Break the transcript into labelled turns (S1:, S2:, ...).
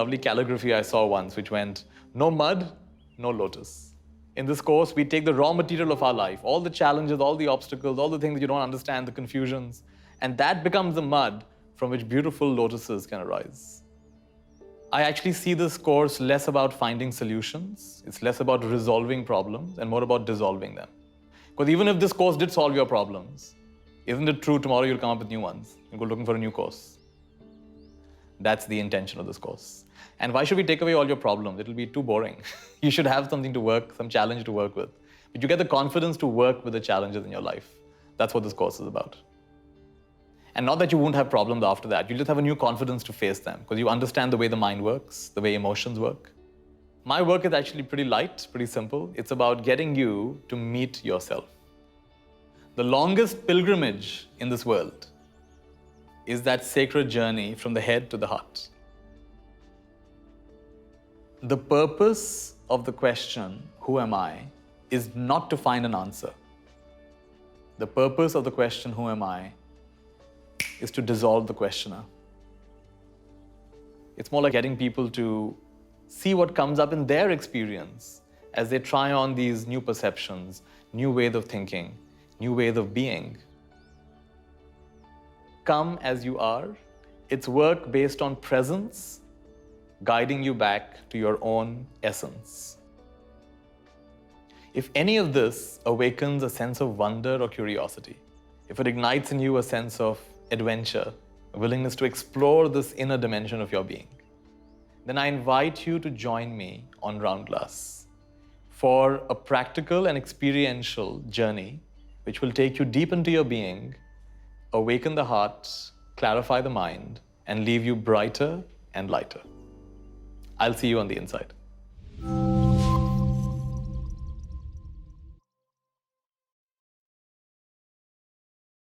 S1: lovely calligraphy I saw once, which went, no mud, no lotus. In this course, we take the raw material of our life, all the challenges, all the obstacles, all the things that you don't understand, the confusions, and that becomes the mud from which beautiful lotuses can arise. I actually see this course less about finding solutions. It's less about resolving problems and more about dissolving them. Because even if this course did solve your problems, isn't it true tomorrow you'll come up with new ones? You'll go looking for a new course. That's the intention of this course. And why should we take away all your problems? It'll be too boring. You should have something to work, some challenge to work with. But you get the confidence to work with the challenges in your life. That's what this course is about. And not that you won't have problems after that. You just have a new confidence to face them because you understand the way the mind works, the way emotions work. My work is actually pretty light, pretty simple. It's about getting you to meet yourself. The longest pilgrimage in this world is that sacred journey from the head to the heart. The purpose of the question, who am I, is not to find an answer. The purpose of the question, who am I, is to dissolve the questioner. It's more like getting people to see what comes up in their experience as they try on these new perceptions, new ways of thinking, new ways of being. Come as you are. It's work based on presence, guiding you back to your own essence. If any of this awakens a sense of wonder or curiosity, if it ignites in you a sense of adventure, a willingness to explore this inner dimension of your being, then I invite you to join me on Round Glass for a practical and experiential journey which will take you deep into your being, awaken the heart, clarify the mind, and leave you brighter and lighter. I'll see you on the inside.